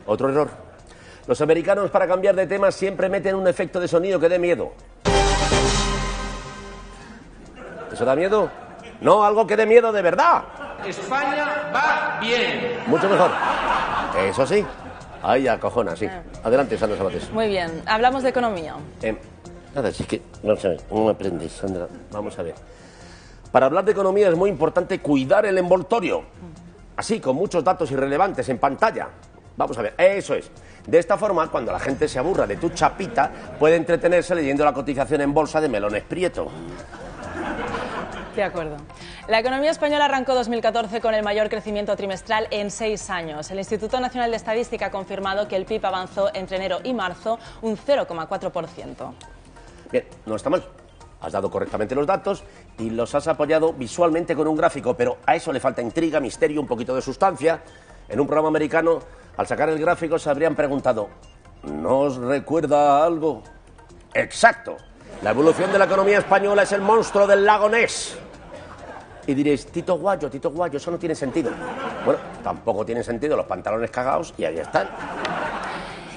Otro error. Los americanos, para cambiar de tema, siempre meten un efecto de sonido que dé miedo. ¿Eso da miedo? No, algo que dé miedo de verdad. España va bien. Mucho mejor. Eso sí. Ahí acojona, sí. Adelante, Sandra Sabatés. Muy bien, hablamos de economía. Nada, sí que... Vamos a ver, ¿cómo me aprendes, Sandra? Vamos a ver. Para hablar de economía es muy importante cuidar el envoltorio. Así, con muchos datos irrelevantes en pantalla. Vamos a ver, eso es. De esta forma, cuando la gente se aburra de tu chapita, puede entretenerse leyendo la cotización en bolsa de melones Prieto. De acuerdo. La economía española arrancó 2014 con el mayor crecimiento trimestral en 6 años. El Instituto Nacional de Estadística ha confirmado que el PIB avanzó entre enero y marzo un 0,4%. Bien, no está mal. Has dado correctamente los datos y los has apoyado visualmente con un gráfico, pero a eso le falta intriga, misterio, un poquito de sustancia. En un programa americano, al sacar el gráfico, se habrían preguntado, ¿no os recuerda a algo? ¡Exacto! La evolución de la economía española es el monstruo del lago Ness. Y diréis, Tito Guayo, eso no tiene sentido. Bueno, tampoco tienen sentido los pantalones cagados y ahí están.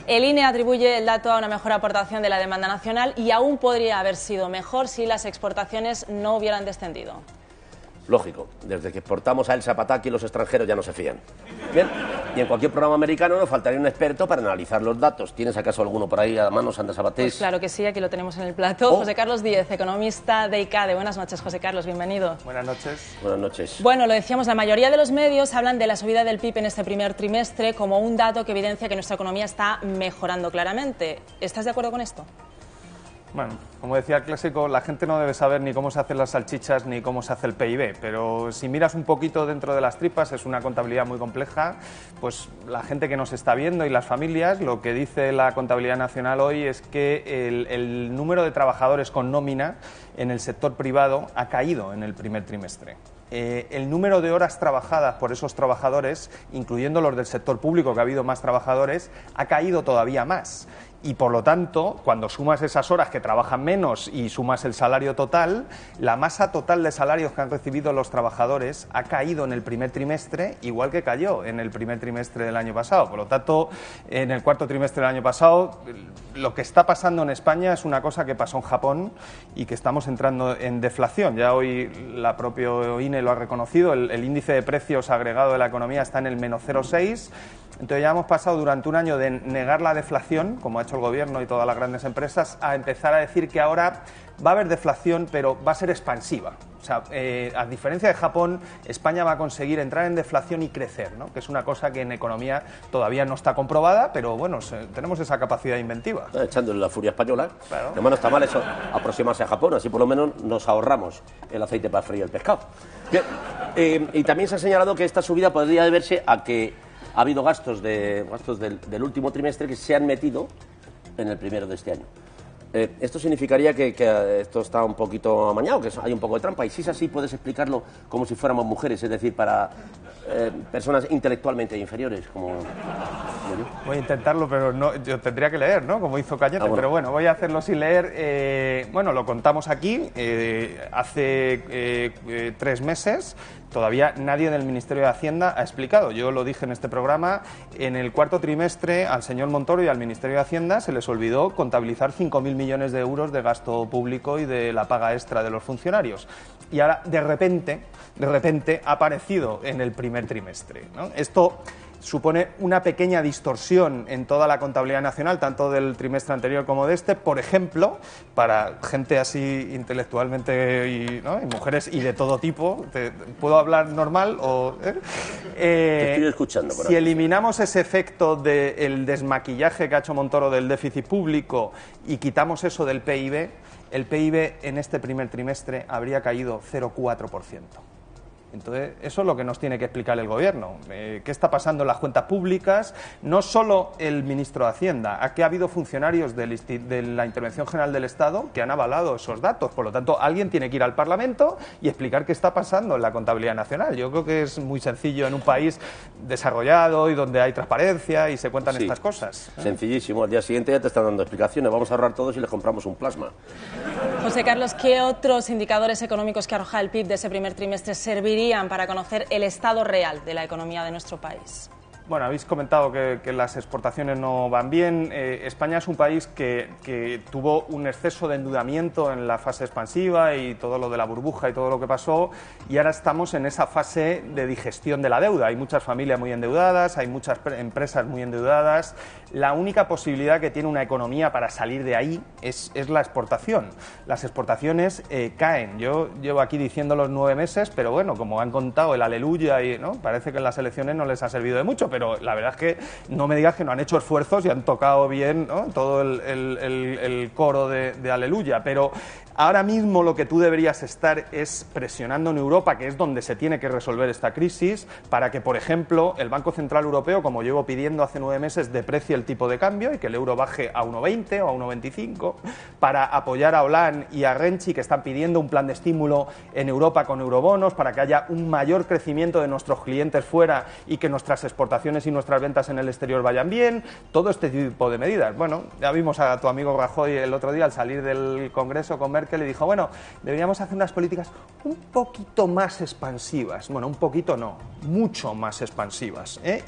El INE atribuye el dato a una mejor aportación de la demanda nacional y aún podría haber sido mejor si las exportaciones no hubieran descendido. Lógico, desde que exportamos a El Zapataki los extranjeros ya no se fían. Bien, y en cualquier programa americano nos faltaría un experto para analizar los datos. ¿Tienes acaso alguno por ahí a mano, Sandra Sabatés? Pues claro que sí, aquí lo tenemos en el plato. José Carlos Díez, economista de ICADE. Buenas noches, José Carlos, bienvenido. Buenas noches. Buenas noches. Bueno, lo decíamos, la mayoría de los medios hablan de la subida del PIB en este primer trimestre como un dato que evidencia que nuestra economía está mejorando claramente. ¿Estás de acuerdo con esto? Bueno, como decía el clásico, la gente no debe saber ni cómo se hacen las salchichas ni cómo se hace el PIB, pero si miras un poquito dentro de las tripas, es una contabilidad muy compleja, pues la gente que nos está viendo y las familias, lo que dice la contabilidad nacional hoy es que el número de trabajadores con nómina en el sector privado ha caído en el primer trimestre. El número de horas trabajadas por esos trabajadores, incluyendo los del sector público, que ha habido más trabajadores, ha caído todavía más. Y por lo tanto, cuando sumas esas horas que trabajan menos y sumas el salario total, la masa total de salarios que han recibido los trabajadores ha caído en el primer trimestre, igual que cayó en el primer trimestre del año pasado. Por lo tanto, en el cuarto trimestre del año pasado, lo que está pasando en España es una cosa que pasó en Japón y que estamos entrando en deflación. Ya hoy la propia INE lo ha reconocido, el índice de precios agregado de la economía está en el menos 0,6. Entonces ya hemos pasado durante un año de negar la deflación, como ha hecho el Gobierno y todas las grandes empresas, a empezar a decir que ahora va a haber deflación, pero va a ser expansiva. O sea, a diferencia de Japón, España va a conseguir entrar en deflación y crecer, ¿no? Que es una cosa que en economía todavía no está comprobada, pero bueno, tenemos esa capacidad inventiva. Echándole la furia española. Claro. Además no está mal eso, aproximarse a Japón, así por lo menos nos ahorramos el aceite para freír el pescado. Bien, y también se ha señalado que esta subida podría deberse a que ha habido gastos del último trimestre que se han metido en el primero de este año. Esto significaría que esto está un poquito amañado, que hay un poco de trampa. Y si es así, puedes explicarlo como si fuéramos mujeres, es decir, para personas intelectualmente inferiores, como yo. Voy a intentarlo, pero no, yo tendría que leer, ¿no? Como hizo Cañete, bueno. Pero bueno, voy a hacerlo sin leer. Bueno, lo contamos aquí, hace 3 meses. Todavía nadie del Ministerio de Hacienda ha explicado. Yo lo dije en este programa, en el cuarto trimestre al señor Montoro y al Ministerio de Hacienda se les olvidó contabilizar 5.000 millones de euros de gasto público y de la paga extra de los funcionarios. Y ahora, de repente, ha aparecido en el primer trimestre, ¿no? Esto supone una pequeña distorsión en toda la contabilidad nacional, tanto del trimestre anterior como de este. Por ejemplo, para gente así intelectualmente ¿no? y mujeres y de todo tipo, ¿puedo hablar normal? Te estoy escuchando. Si eliminamos ese efecto del desmaquillaje que ha hecho Montoro del déficit público y quitamos eso del PIB, el PIB en este primer trimestre habría caído 0,4%. Entonces, eso es lo que nos tiene que explicar el Gobierno. ¿Qué está pasando en las cuentas públicas? No solo el ministro de Hacienda, aquí ha habido funcionarios de la Intervención General del Estado que han avalado esos datos. Por lo tanto, alguien tiene que ir al Parlamento y explicar qué está pasando en la contabilidad nacional. Yo creo que es muy sencillo en un país desarrollado y donde hay transparencia y se cuentan estas cosas. Sencillísimo. Al día siguiente ya te están dando explicaciones. Vamos a ahorrar todos y les compramos un plasma. José Carlos, ¿qué otros indicadores económicos que arroja el PIB de ese primer trimestre servirían para conocer el estado real de la economía de nuestro país? Bueno, habéis comentado que las exportaciones no van bien. España es un país que tuvo un exceso de endeudamiento en la fase expansiva y todo lo de la burbuja y todo lo que pasó, y ahora estamos en esa fase de digestión de la deuda. Hay muchas familias muy endeudadas, hay muchas empresas muy endeudadas. La única posibilidad que tiene una economía para salir de ahí es la exportación. Las exportaciones caen. Yo llevo aquí diciendo los 9 meses, pero bueno, como han contado el aleluya, y ¿no? Parece que en las elecciones no les ha servido de mucho, pero la verdad es que no me digas que no han hecho esfuerzos y han tocado bien, ¿no? Todo el coro de aleluya, pero ahora mismo lo que tú deberías estar es presionando en Europa, que es donde se tiene que resolver esta crisis, para que, por ejemplo, el Banco Central Europeo, como llevo pidiendo hace 9 meses, deprecie el tipo de cambio y que el euro baje a 1,20 o a 1,25, para apoyar a Hollande y a Renzi, que están pidiendo un plan de estímulo en Europa con eurobonos, para que haya un mayor crecimiento de nuestros clientes fuera y que nuestras exportaciones y nuestras ventas en el exterior vayan bien, todo este tipo de medidas. Bueno, ya vimos a tu amigo Rajoy el otro día al salir del Congreso con Merkel y dijo, bueno, deberíamos hacer unas políticas un poquito más expansivas. Bueno, un poquito no, mucho más expansivas, ¿eh?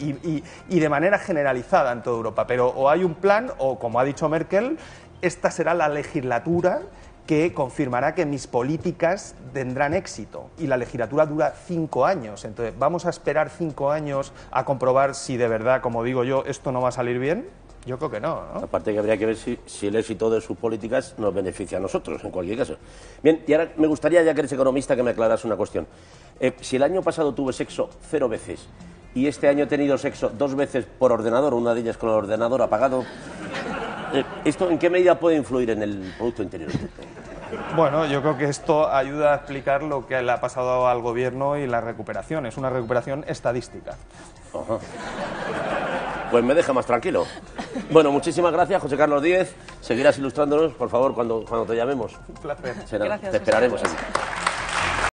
Y de manera generalizada en toda Europa. Pero o hay un plan o, como ha dicho Merkel, esta será la legislatura que confirmará que mis políticas tendrán éxito, y la legislatura dura 5 años, entonces ¿vamos a esperar 5 años a comprobar si de verdad, como digo yo, esto no va a salir bien? Yo creo que no, ¿no? Aparte que habría que ver si el éxito de sus políticas nos beneficia a nosotros, en cualquier caso. Bien, y ahora me gustaría, ya que eres economista, que me aclaras una cuestión. Si el año pasado tuve sexo 0 veces y este año he tenido sexo 2 veces por ordenador, una de ellas con el ordenador apagado, ¿esto en qué medida puede influir en el Producto Interior Bruto? Bueno, yo creo que esto ayuda a explicar lo que le ha pasado al gobierno y la recuperación. Es una recuperación estadística. Ajá. Pues me deja más tranquilo. Bueno, muchísimas gracias, José Carlos Díez. Seguirás ilustrándonos, por favor, cuando te llamemos. Un placer. Gracias, te esperaremos aquí.